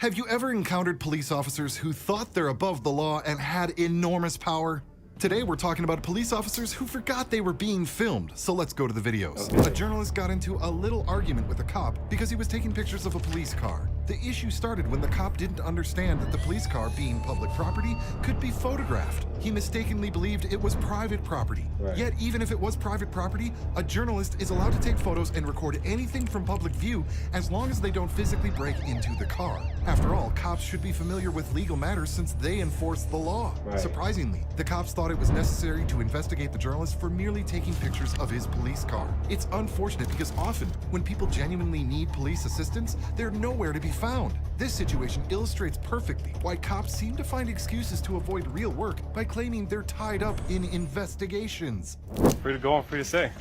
Have you ever encountered police officers who thought they're above the law and had enormous power? Today we're talking about police officers who forgot they were being filmed, so let's go to the videos. Okay. A journalist got into a little argument with a cop because he was taking pictures of a police car. The issue started when the cop didn't understand that the police car, being public property, could be photographed. He mistakenly believed it was private property. Right. Yet even if it was private property, a journalist is allowed to take photos and record anything from public view as long as they don't physically break into the car. After all, cops should be familiar with legal matters since they enforce the law. Right. Surprisingly, the cops thought it was necessary to investigate the journalist for merely taking pictures of his police car. It's unfortunate because often, when people genuinely need police assistance, they're nowhere to be found. This situation illustrates perfectly why cops seem to find excuses to avoid real work by claiming they're tied up in investigations. Free to go and free to say.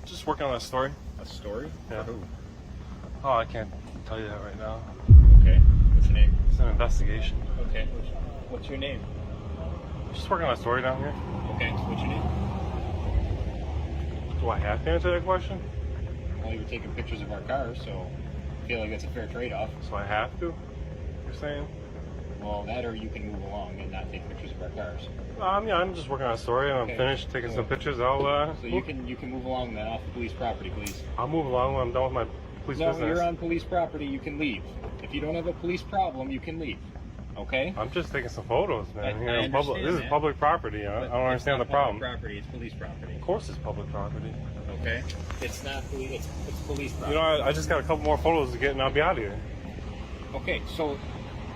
Just working on a story. A story? Yeah. For who? Oh, I can't tell you that right now. Okay. What's your name? It's an investigation. Okay. What's your name? Just working on a story down here. Okay. What's your name? Do I have to answer that question? Well, you were taking pictures of our cars, so I feel like that's a fair trade-off. So I have to? You're saying? Well, that or you can move along and not take pictures of our cars. Yeah, I'm just working on a story and I'm Okay. finished taking So- some pictures. So you can move along then off police property, please. I'll move along when I'm done with my police No, business. you're on police property. You can leave. If you don't have a police problem, you can leave. Okay? I'm just taking some photos, man. I Here in public. understand This is that. public property. I But don't understand the it's not problem. public property. It's police property. Of course it's public property. Okay? It's not police. It's police property. You know, I just got a couple more photos to get and I'll be out of here. Okay, so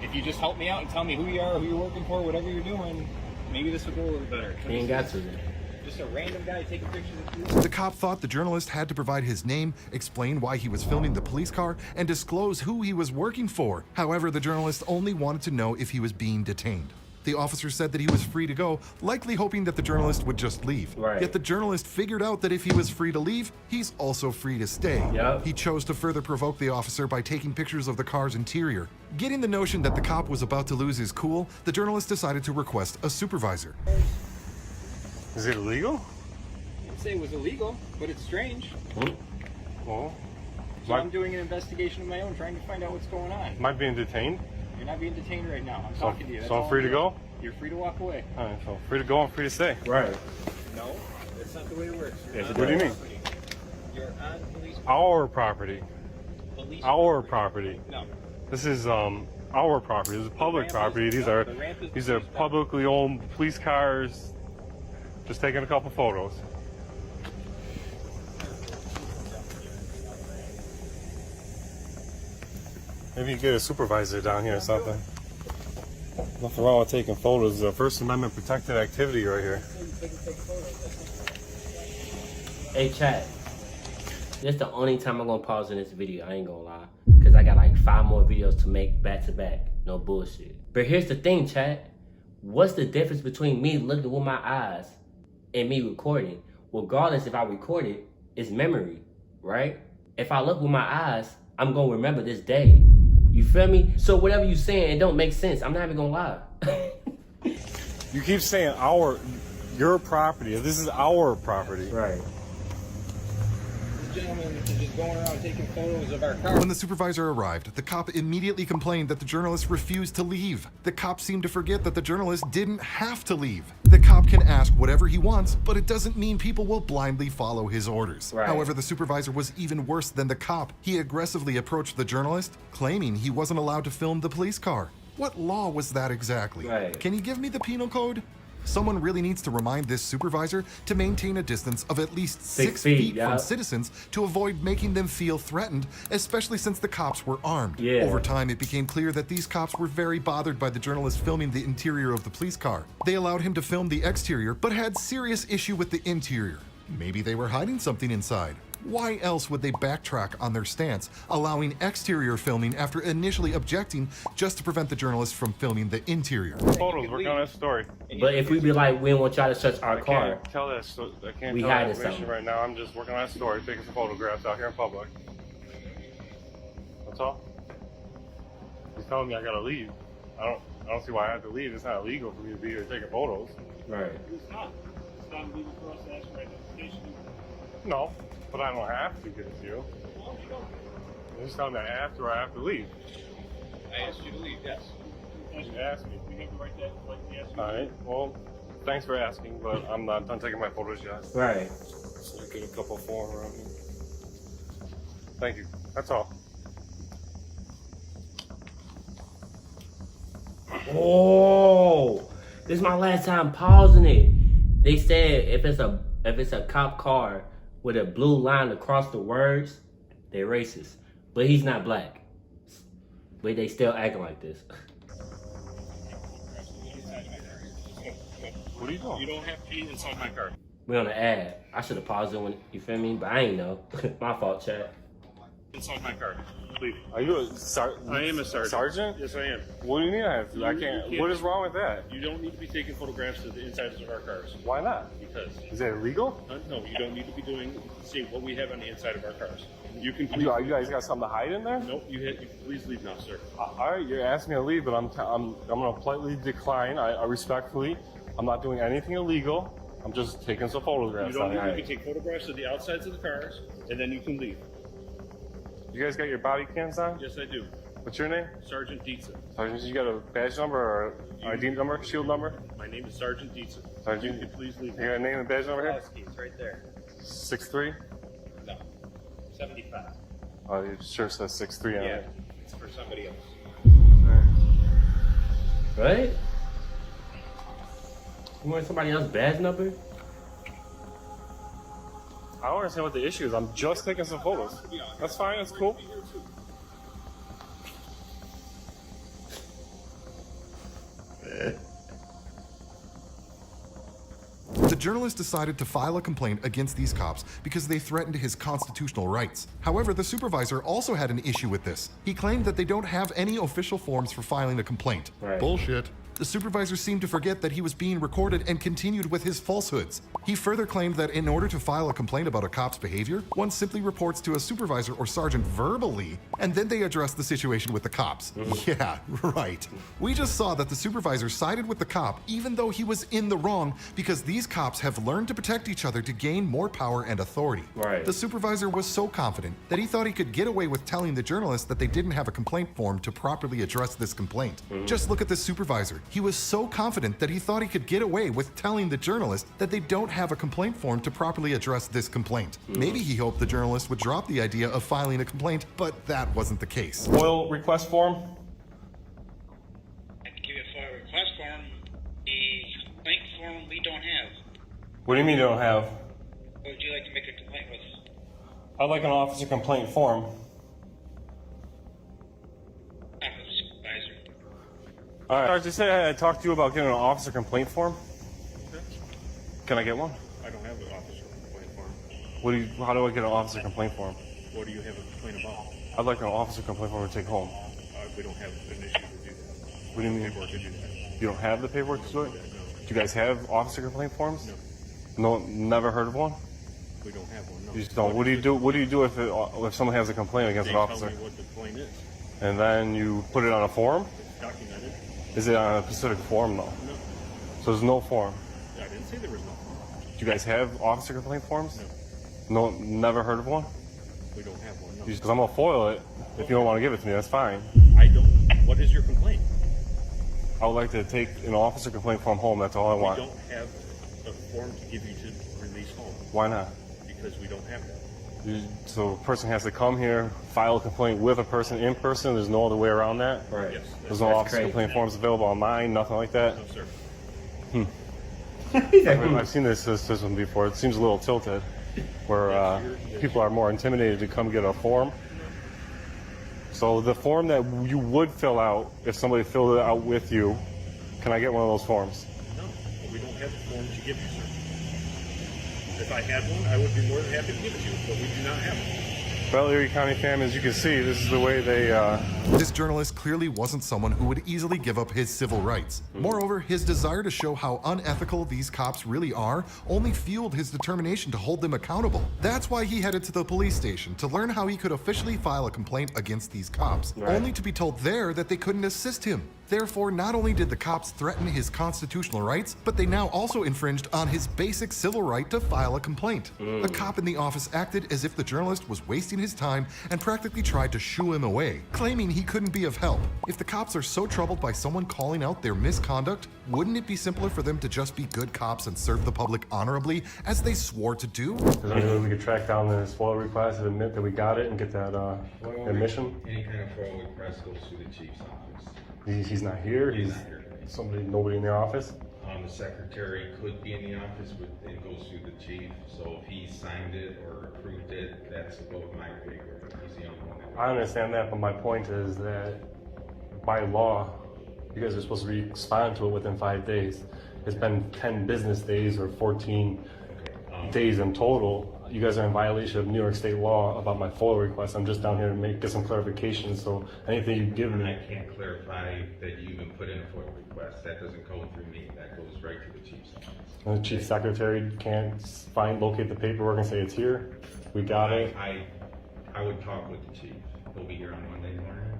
if you just help me out and tell me who you are, who you're working for, whatever you're doing, maybe this will go a little better. You ain't got to then. Just a random guy taking pictures of you. The cop thought the journalist had to provide his name, explain why he was filming the police car, and disclose who he was working for. However, the journalist only wanted to know if he was being detained. The officer said that he was free to go, likely hoping that the journalist would just leave. Right. Yet the journalist figured out that if he was free to leave, he's also free to stay. Yep. He chose to further provoke the officer by taking pictures of the car's interior. Getting the notion that the cop was about to lose his cool, the journalist decided to request a supervisor. Is it illegal? I'd say it was illegal, but it's strange. Well, So I'm doing an investigation of my own, trying to find out what's going on. am I being detained? You're not being detained right now. I'm So- talking to you. That's so I'm all free to doing. go? You're free to walk away. Alright, so free to go and free to stay. Right. No, that's not the way it works. You're Yes, on it What do you police mean? property. You're on police Our property. police Our property. No. This is our property. This is public ramp property. is- These no, are the ramp is these are police property. publicly owned police cars. Just taking a couple photos. Maybe you get a supervisor down here or something. Nothing wrong with taking photos. First Amendment protected activity right here. Hey, chat. This the only time I'm gonna pause in this video. I ain't gonna lie. Because I got like 5 more videos to make back to back. No bullshit. But here's the thing, chat. What's the difference between me looking with my eyes and me recording? Regardless if I record it, it's memory, right? If I look with my eyes, I'm gonna remember this day. You feel me? So whatever you saying, it don't make sense. I'm not even gonna lie. You keep saying your property. This is our property. Right. This gentleman is just going around taking photos of our car. When the supervisor arrived, the cop immediately complained that the journalist refused to leave. The cop seemed to forget that the journalist didn't have to leave. The cop can ask whatever he wants, but it doesn't mean people will blindly follow his orders. Right. However, the supervisor was even worse than the cop. He aggressively approached the journalist, claiming he wasn't allowed to film the police car. What law was that exactly? Right. Can you give me the penal code? Someone really needs to remind this supervisor to maintain a distance of at least 6 feet yeah. from citizens to avoid making them feel threatened, especially since the cops were armed. Yeah. Over time, it became clear that these cops were very bothered by the journalist filming the interior of the police car. They allowed him to film the exterior, but had serious issue with the interior. Maybe they were hiding something inside. Why else would they backtrack on their stance, allowing exterior filming after initially objecting just to prevent the journalist from filming the interior? Photos. Working on that story. But if we be like, we don't want y'all to search our I car. can't tell that. I can't We tell that hiding information something. right now. I'm just working on that story, taking some photographs out here in public. That's all. He's telling me I gotta leave. I don't see why I have to leave. It's not illegal for me to be here taking photos. Right. It's not. It's not illegal for us to ask for identification. No, but I don't have to give it to you. Well, you don't. You're just telling me I have to or I have to leave. I asked you to leave, yes. You asked me. We have the right to ask you. All right. Well, thanks for asking, but I'm not done taking my photos yet. Right. So get a couple form around here. Thank you. That's all. Oh, this is my last time pausing it. They said if it's a cop car with a blue line across the words, they're racist. But he's not black. But they still acting like this. What are you doing? You don't have to be inside my car. We on the ad. I should have paused it when you feel me, but I ain't know. My fault, chat. Inside my car. Please. Are you a sergeant? I am a sergeant. Sergeant? Yes, I am. What do you mean I have to? I You can't. can't- What is wrong with that? You don't need to be taking photographs of the insides of our cars. Why not? Because, Is that illegal? no, you don't need to be see what we have on the inside of our cars. You can You guys got something to hide in there? Nope, you can please leave now, sir. All right, you're asking me to leave, but I'm gonna politely decline. I respectfully. I'm not doing anything illegal. I'm just taking some You photographs. don't on need it. to take photographs of the outsides of the cars, and then you can leave. You guys got your body cams on? Yes, I do. What's your name? Sergeant Dietza. Sergeant, you got a badge number or ID number, shield number? My name is Sergeant Dietza. Sergeant, You can please leave. you got a name and badge number here? It's right there. 6'3"? No, 75. Oh, it sure says 6'3" on Yeah, it. it's for somebody else. Right? You want somebody else's badge number? I don't understand what the issue is. I'm just taking some photos. That's fine. That's cool. The journalist decided to file a complaint against these cops because they threatened his constitutional rights. However, the supervisor also had an issue with this. He claimed that they don't have any official forms for filing a complaint. Right. Bullshit. The supervisor seemed to forget that he was being recorded and continued with his falsehoods. He further claimed that in order to file a complaint about a cop's behavior, one simply reports to a supervisor or sergeant verbally, and then they address the situation with the cops. Yeah, right. We just saw that the supervisor sided with the cop even though he was in the wrong because these cops have learned to protect each other to gain more power and authority. Right. The supervisor was so confident that he thought he could get away with telling the journalist that they didn't have a complaint form to properly address this complaint. Just look at this supervisor. He was so confident that he thought he could get away with telling the journalist that they don't have a complaint form to properly address this complaint. Maybe he hoped the journalist would drop the idea of filing a complaint, but that wasn't the case. FOIL request form. I can give you a FOIL request form. The complaint form we don't have. What do you mean you don't have? What would you like to make a complaint with? I'd like an officer complaint form. Office supervisor. All right. I just said I talked to you about getting an officer complaint form. Can I get one? I don't have an officer complaint form. How do I get an officer complaint form? What do you have a complaint about? I'd like an officer complaint form to take home. We don't have an issue to do that. What do you mean? Paperwork to do that. You don't have the paperwork to do it? No, Do you guys have officer complaint forms? No. No, never heard of one? we don't have one. No. You just don't. What do you do? What do you do if someone has a complaint against They an tell officer? me what the complaint is. And then you put it on a form? It's documented. Is it on a specific form though? No, So there's no form. I didn't say there was no form. Do you guys have officer complaint forms? No, never heard of one? We don't have one. No. Because I'm gonna foil it. If you don't want to give it to me, that's fine. I don't. What is your complaint? I would like to take an officer complaint form home. That's all I We want. don't have a form to give you to release home Why not? because we don't have that. So a person has to come here, file a complaint with a person in person. There's no other way around that. Right. Yes. There's no That's officer crazy. complaint forms available online. Nothing like that. No, sir. I've seen this system before. It seems a little tilted, where people are more intimidated to come get a form. So the form that you would fill out, if somebody filled it out with you, can I get one of those forms? No, we don't have a form to give you, sir. If I had one, I would be more than happy to give it to you, but we do not have one. Well, Erie County fam, as you can see, this is the way they. This journalist clearly wasn't someone who would easily give up his civil rights. Moreover, his desire to show how unethical these cops really are only fueled his determination to hold them accountable. That's why he headed to the police station to learn how he could officially file a complaint against these cops, only to be told there that they couldn't assist him. Therefore, not only did the cops threaten his constitutional rights, but they now also infringed on his basic civil right to file a complaint. The cop in the office acted as if the journalist was wasting his time and practically tried to shoo him away, claiming mean he couldn't be of help. If the cops are so troubled by someone calling out their misconduct, wouldn't it be simpler for them to just be good cops and serve the public honorably, as they swore to do? Is there any way we could track down this FOIL request and admit that we got it and get that admission? Any kind of FOIL request goes through the chief's office. He's not here? He's not here. Nobody in their office? The secretary could be in the office, but it goes through the chief. So if he signed it or approved it, that's above my pay grade. He's the only one that I understand that, but my point is that by law, you guys are supposed to respond to it within 5 days. It's been 10 business days or 14 days in total. You guys are in violation of New York State law about my FOIL request. I'm just down here to get some clarification, so anything you give me. I can't clarify that you even put in a FOIL request. That doesn't go through me. That goes right to the chief's office. And the chief secretary can't locate the paperwork and say it's here. We got it. I would talk with the chief. He'll be here on Monday morning,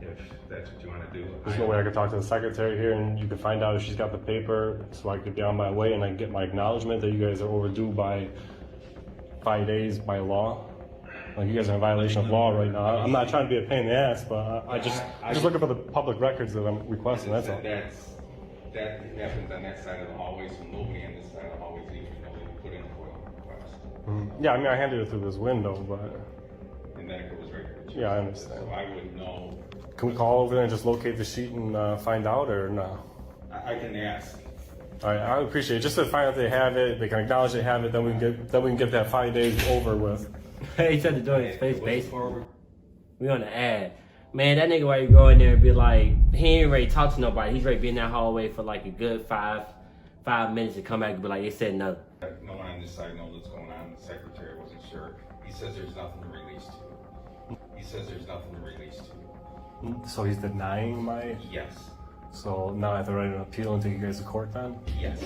if that's what you want to do. There's no way I could talk to the secretary here and you could find out if she's got the paper so I could be on my way and I can get my acknowledgement that you guys are overdue by 5 days by law. Like, you guys are in violation of law right now. I'm not trying to be a pain in the ass, but I'm just looking for the public records that I'm requesting, that's all. That happens on that side of the hallway, so nobody on this side of the hallway is even know that you put in a FOIL request. Yeah, I mean, I handed it through this window, but And then it goes right to the chief. yeah, I understand. So I would know. Can we call over there and just locate the sheet and find out, or no? I can ask. All right, I appreciate it. Just to find out they have it, they can acknowledge they have it, then we can get that 5 days over with. He said the door in his face, basically. We on the ad. Man, that nigga, why you go in there and be like, he ain't ready to talk to nobody. He's ready to be in that hallway for like a good five minutes to come back and be like, they said no. No one on this side knows what's going on. The secretary wasn't sure. He says there's nothing to release to you. He says there's nothing to release to you. So he's denying my... Yes. So now I have to write an appeal and take you guys to court then? Yes.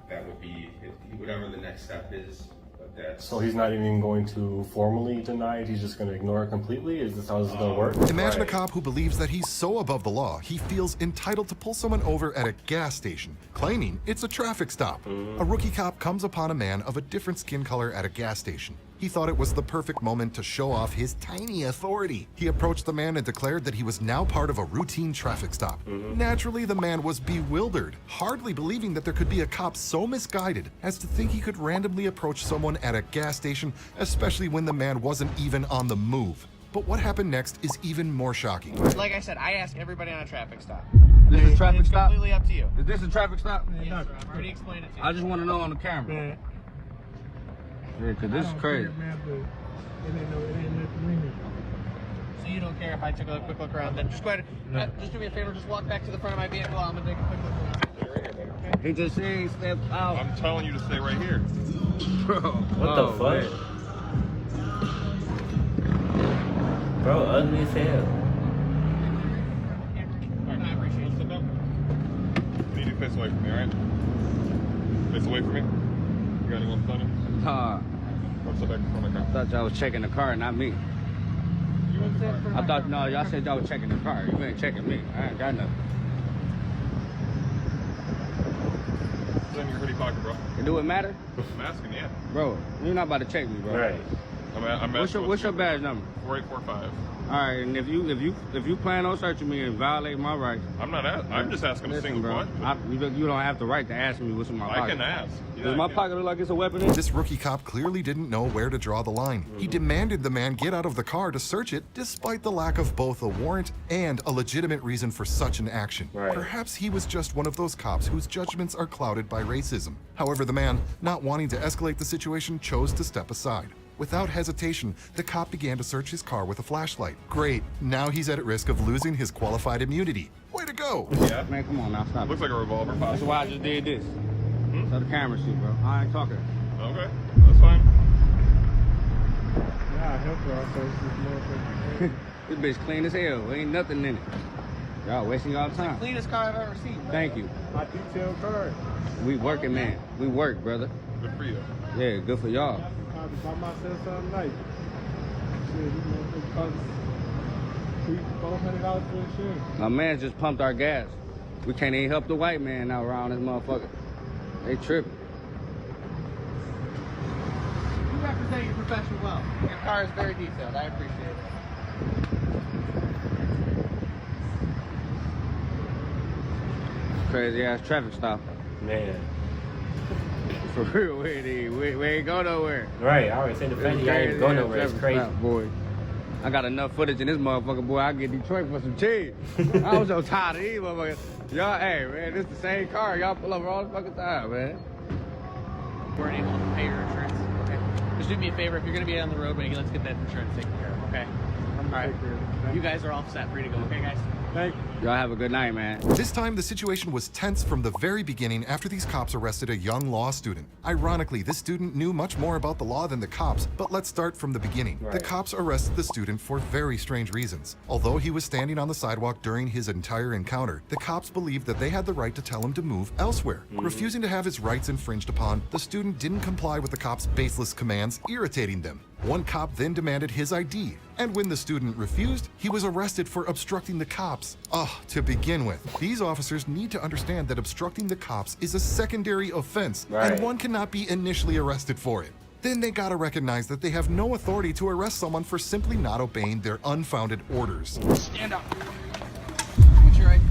That would be whatever the next step is. But that's. So he's not even going to formally deny it, he's just going to ignore it completely? Is this how this is going to work? Imagine a Right. cop who believes that he's so above the law, he feels entitled to pull someone over at a gas station, claiming it's a traffic stop. A rookie cop comes upon a man of a different skin color at a gas station. He thought it was the perfect moment to show off his tiny authority. He approached the man and declared that he was now part of a routine traffic stop. Naturally, the man was bewildered, hardly believing that there could be a cop so misguided as to think he could randomly approach someone at a gas station, especially when the man wasn't even on the move. But what happened next is even more shocking. Like I said, I ask everybody on a traffic stop. This is a traffic It's stop? completely up to you. Is this a traffic stop? Yes, sir. I've already explained it to you. I just want to know on the camera. Yeah, cause this is crazy. So you don't care if I took a quick look around? Then just go ahead. Just do me a favor. Just walk back to the front of my vehicle. I'm gonna take a quick look around. He just said he stepped out. I'm telling you to stay right here. Bro, What the fuck? Bro, ugly as hell. Alright, I appreciate it. Sit down. You need to face away from me, alright? Face away from me. You got anyone funny? I Sit back in front of the car. thought y'all was checking the car, not me. I thought, no, y'all said y'all was checking the car. You ain't checking me. I ain't got nothing. It's in your hoodie pocket, bro. Do it matter? I'm asking, yeah. Bro, you're not about to check me, bro. Right. I'm asking. What's your badge number? 4845. All right, and if you plan on searching me and violate my rights, I'm not asking. I'm just asking a listen, single bro, question. you don't have the right to ask me what's in my pocket. I can ask. Does my pocket look like it's a weapon in it? This rookie cop clearly didn't know where to draw the line. He demanded the man get out of the car to search it, despite the lack of both a warrant and a legitimate reason for such an action. Right. Perhaps he was just one of those cops whose judgments are clouded by racism. However, the man, not wanting to escalate the situation, chose to step aside. Without hesitation, the cop began to search his car with a flashlight. Great, now he's at risk of losing his qualified immunity. Way to go! Yeah. Man, come on now, stop. Looks like a revolver, That's possibly. why I just did this. So the camera see, bro. I ain't talking. Okay, that's fine. This bitch clean as hell. Ain't nothing in it. Y'all wasting y'all time. Cleanest car I've ever seen. Thank you. My detail card. We working, man. We work, brother. Good for you. Yeah, good for y'all. I just bought myself something nice. Shit, you know, it costs $400 for insurance. My man just pumped our gas. We can't even help the white man out around this motherfucker. They tripping. You represent your profession well. Your car is very detailed. I appreciate it. Crazy ass traffic stop. Man. For real, we ain't go nowhere. Right, I already said the fact that y'all ain't go nowhere. It's crazy. Stop, boy. I got enough footage in this motherfucker, boy. I get Detroit for some cheese. I was so tired of these motherfuckers. Y'all, hey, man, this the same car. Y'all pull over all the fucking time, man. Weren't able to pay your insurance. Okay. Just do me a favor. If you're going to be on the road, let's get that insurance taken care of, okay? All right. You guys are all set, free to go, okay, guys? Thank you. Y'all have a good night, man. This time, the situation was tense from the very beginning after these cops arrested a young law student. Ironically, this student knew much more about the law than the cops, but let's start from the beginning. Right. The cops arrested the student for very strange reasons. Although he was standing on the sidewalk during his entire encounter, the cops believed that they had the right to tell him to move elsewhere. Refusing to have his rights infringed upon, the student didn't comply with the cops' baseless commands, irritating them. One cop then demanded his ID, and when the student refused, he was arrested for obstructing the cops. To begin with, these officers need to understand that obstructing the cops is a secondary offense, and one cannot be initially arrested for it. Then they gotta recognize that they have no authority to arrest someone for simply not obeying their unfounded orders. Stand up. What's your ID?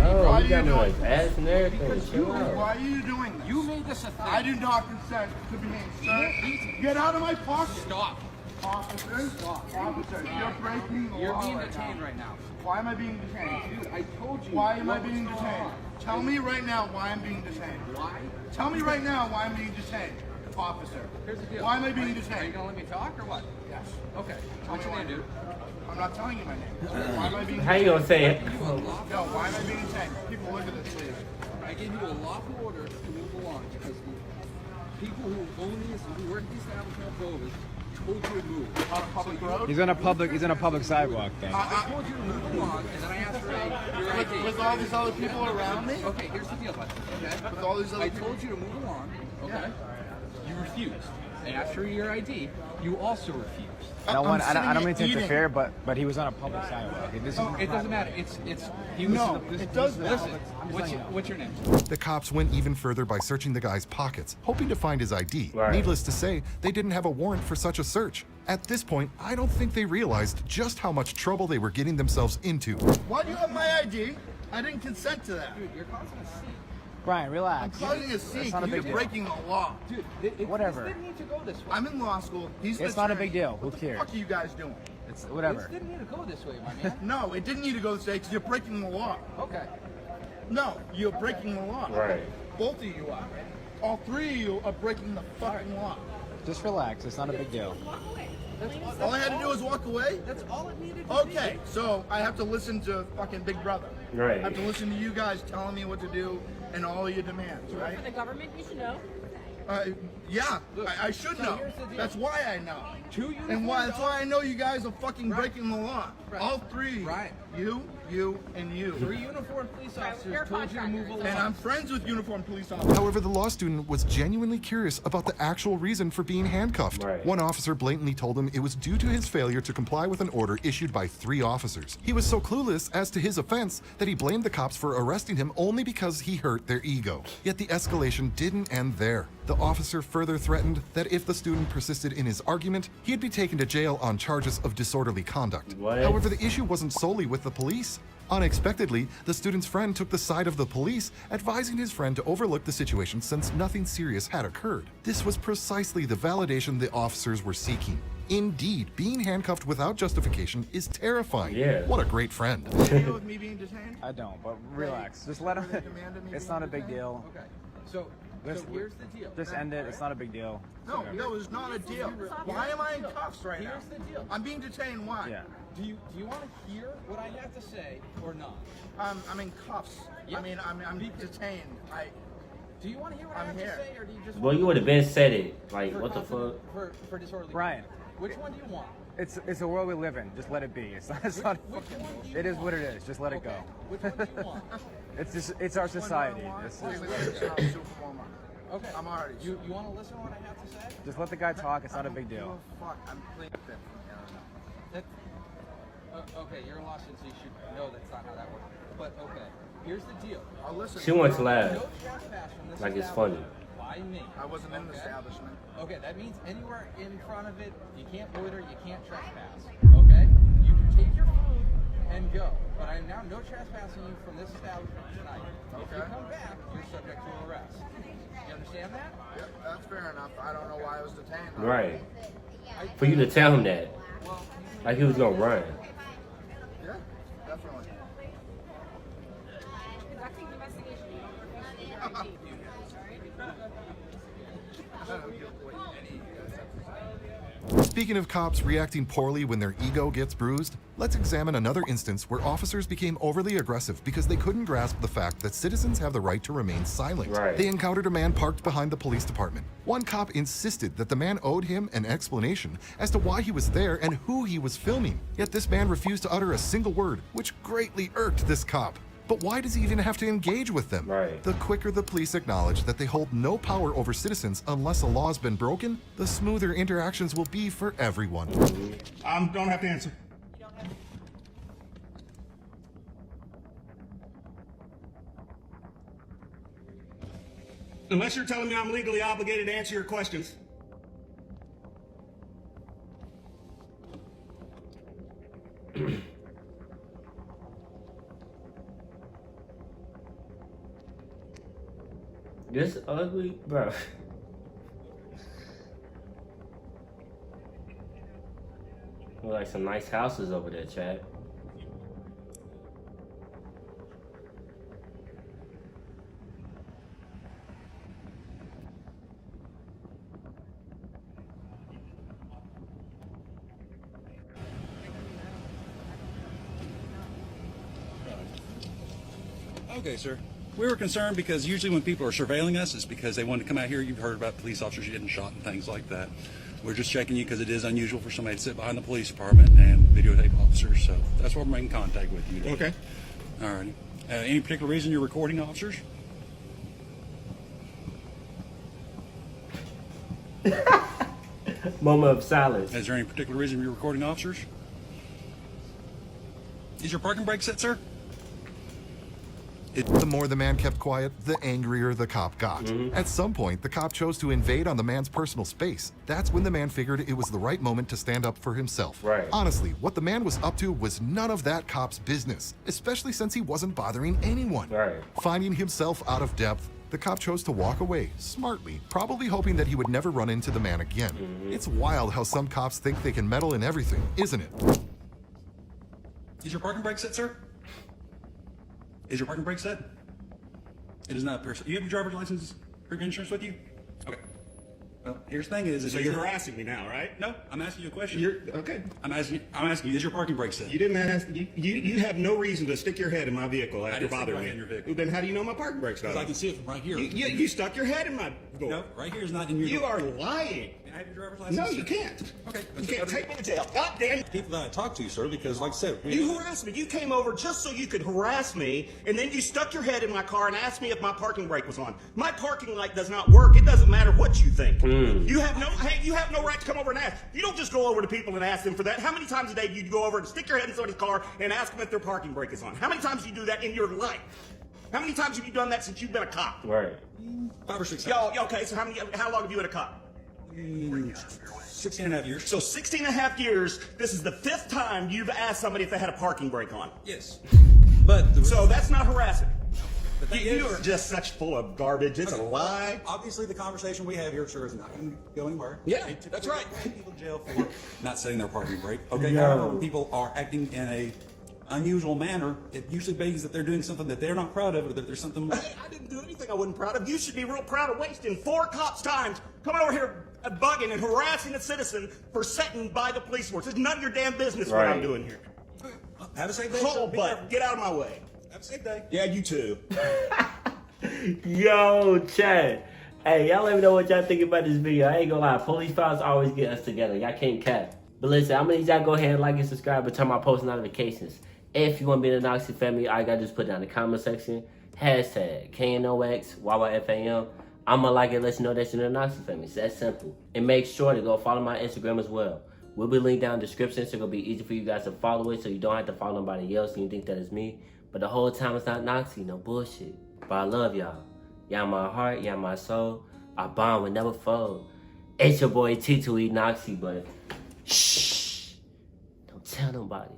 Oh, you got me like ass and everything. Chill out. Why are you doing this? You made this a thing. I do not consent to being sir. Get out of my pocket. Stop. Officer, officer, you're breaking the law. You're being detained right now. Why am I being detained? Dude, I told you. Why am I being detained? Tell me right now why I'm being detained. Why? Tell me right now why I'm being detained, officer. Here's the deal. Why am I being Are you detained? gonna let me talk or what? Yes. Okay. What's your name, dude? I'm not telling you my name. Why am I being How you gonna say it? No, why am I being detained? People, look at this, please. I gave you a lawful order to move along because the people who own these, who work the establishment of Bovis, told you to move. On a public road? He's on a public sidewalk thing. I told you to move along, and then I asked for your ID. With all these other people around me? Okay, here's the deal, bud. Okay? With all these other I people? told you to move along. Okay. You refused. I asked for your ID. You also refused. I don't mean to interfere, but he was on a public sidewalk. This It doesn't matter. He was. No, it does matter. Listen. What's your name? The cops went even further by searching the guy's pockets, hoping to find his ID. Right. Needless to say, they didn't have a warrant for such a search. At this point, I don't think they realized just how much trouble they were getting themselves into. Why do you have my ID? I didn't consent to that. Dude, you're causing a scene. Brian, relax. I'm causing a scene. It's not a You're big deal. breaking the law. Dude, Whatever. This didn't need to go this way. I'm in law school. He's It's the not a attorney. big deal. Who What the cares? fuck are you guys doing? It's whatever. This didn't need to go this way, my man. No, it didn't need to go this way because you're breaking the law. Okay. No, you're breaking the law. Right. Both of you are. All three of you are breaking the fucking law. Just relax. It's not a big deal. All I had to do was walk away? That's all it needed to be. Okay, so I have to listen to fucking Big Brother. Right. I have to listen to you guys telling me what to do and all your demands, right? For the government, you should know. Yeah, I should know. here's the deal. That's why I know. Two And why? That's uniformed why I know you guys are fucking Right. breaking the law. Right. All three. Right. You, and you. 3 uniformed police officers You're a told you to move contractor. along. And I'm friends with uniformed police officers. However, the law student was genuinely curious about the actual reason for being handcuffed. Right. One officer blatantly told him it was due to his failure to comply with an order issued by 3 officers. He was so clueless as to his offense that he blamed the cops for arresting him only because he hurt their ego. Yet the escalation didn't end there. The officer further threatened that if the student persisted in his argument, he'd be taken to jail on charges of disorderly conduct. What? However, the issue wasn't solely with the police. Unexpectedly, the student's friend took the side of the police, advising his friend to overlook the situation since nothing serious had occurred. This was precisely the validation the officers were seeking. Indeed, being handcuffed without justification is terrifying. Yeah. What a great friend. You deal with me being detained? I don't, but relax. Just let him. They demanded me It's being not a big detained? deal. Okay. So here's the deal. Just end it. It's not a big deal. No, it's not a deal. Why am I in cuffs right now? Here's the deal. I'm being detained. Why? Yeah. Do you want to hear what I have to say or not? I'm in cuffs. Yeah. I mean, I'm detained. Do you want to hear what I I'm have here. to say, or do you just? Boy, you would have been said it. Like, for what the confident- fuck? For disorderly. Brian. Which one do you want? It's a world we live in. Just let it be. It's not. It's not. Which one do you It is want? what it is. Just let it go. Okay. Which one do you want? It's our society. Okay. I'm already. You want to listen to what I have to say? Just let the guy talk. It's not a big deal. Fuck, I'm playing with that from here on out. Okay, you're a law student, so you should know that's not how that works. But okay, here's the deal. I'll listen. She wants to No laugh. trespass from this Like it's funny. establishment by me. I wasn't in the Okay? establishment. Okay, that means anywhere in front of it, you can't loiter, you can't trespass. Okay? You can take your food and go. But I am now no trespassing you from this establishment tonight. If you come back, you're subject to arrest. You understand that? Yeah, that's fair enough. I don't know why I was detained. Right. For you to tell him that. Like he was gonna run. Yeah, definitely. Speaking of cops reacting poorly when their ego gets bruised, let's examine another instance where officers became overly aggressive because they couldn't grasp the fact that citizens have the right to remain silent. Right. They encountered a man parked behind the police department. One cop insisted that the man owed him an explanation as to why he was there and who he was filming. Yet this man refused to utter a single word, which greatly irked this cop. But why does he even have to engage with them? Right. The quicker the police acknowledge that they hold no power over citizens unless a law has been broken, the smoother interactions will be for everyone. Don't have to answer. Unless you're telling me I'm legally obligated to answer your questions. This ugly, bro. Look like some nice houses over there, Chad. Okay, sir. We were concerned because usually when people are surveilling us, it's because they want to come out here. You've heard about police officers getting shot and things like that. We're just checking you because it is unusual for somebody to sit behind the police department and videotape officers. So that's why we're making contact with you today. Okay. All righty. Any particular reason you're recording officers? Moment of silence. Is there any particular reason you're recording officers? Is your parking brake set, sir? The more the man kept quiet, the angrier the cop got. At some point, the cop chose to invade on the man's personal space. That's when the man figured it was the right moment to stand up for himself. Right. Honestly, what the man was up to was none of that cop's business, especially since he wasn't bothering anyone. Right. Finding himself out of depth, the cop chose to walk away, smartly, probably hoping that he would never run into the man again. It's wild how some cops think they can meddle in everything, isn't it? Is your parking brake set, sir? Is your parking brake set? It is not personal. You have your driver's license or your insurance with you? Okay. Well, here's the thing is So you're harassing me now, right? No, I'm asking you a question. You're okay. I'm asking you, is your parking brake set? You didn't ask. You have no reason to stick your head in my vehicle after didn't stick bothering my me. head in your vehicle. Then how do you know my parking brake's not Because I on? can see it from right here. You stuck your head in my door. No, right here is not in your You door. are lying. Can I have your driver's license? No, sir? you can't. Okay. You can't take me to jail. God damn it. People that I talk to, sir, because like I said, You harassed me. You came over just so you could harass me, and then you stuck your head in my car and asked me if my parking brake was on. My parking light does not work. It doesn't matter what you think. You have no right to come over and ask. You don't just go over to people and ask them for that. How many times a day do you go over and stick your head in somebody's car and ask them if their parking brake is on? How many times do you do that in your life? How many times have you done that since you've been a cop? Right. 5 or 6 times. Okay, so how long have you been a cop? 16 and a half years. So 16 and a half years, this is the 5th time you've asked somebody if they had a parking brake on. Yes. But So that's not harassing. the thing You is, are just such full of garbage. It's a lie. obviously the conversation we have here, sir, is not going to go anywhere. Yeah, They typically that's right. don't put people in jail for not setting their parking brake. Okay, No. however, when people are acting in a unusual manner, it usually means that they're doing something that they're not proud of, or that there's something. Hey, I didn't do anything I wasn't proud of. You should be real proud of wasting 4 cops' time coming over here bugging and harassing a citizen for sitting by the police force. It's none of your damn business what I'm Right. doing here. Have a safe day. Whole Be butt. careful. Get out of my way. Have a safe day. Yeah, you too. Yo, Chad. Hey, y'all let me know what y'all think about this video. I ain't gonna lie, police files always get us together. Y'all can't cap. But listen, I'm gonna need y'all go ahead and like and subscribe and turn my post notifications. If you want to be in the Noxie family, all you gotta just put it down in the comment section. Hashtag KNOX YYFAM. I'ma like it, let you know that you're in the Noxie family. It's that simple. And make sure to go follow my Instagram as well. We'll be linked down in the description, so it'll be easy for you guys to follow it, so you don't have to follow nobody else and you think that it's me. But the whole time it's not Noxie, no bullshit. But I love y'all. Y'all my heart, y'all my soul. Our bond will never fold. It's your boy T2E Noxie, but shh, don't tell nobody.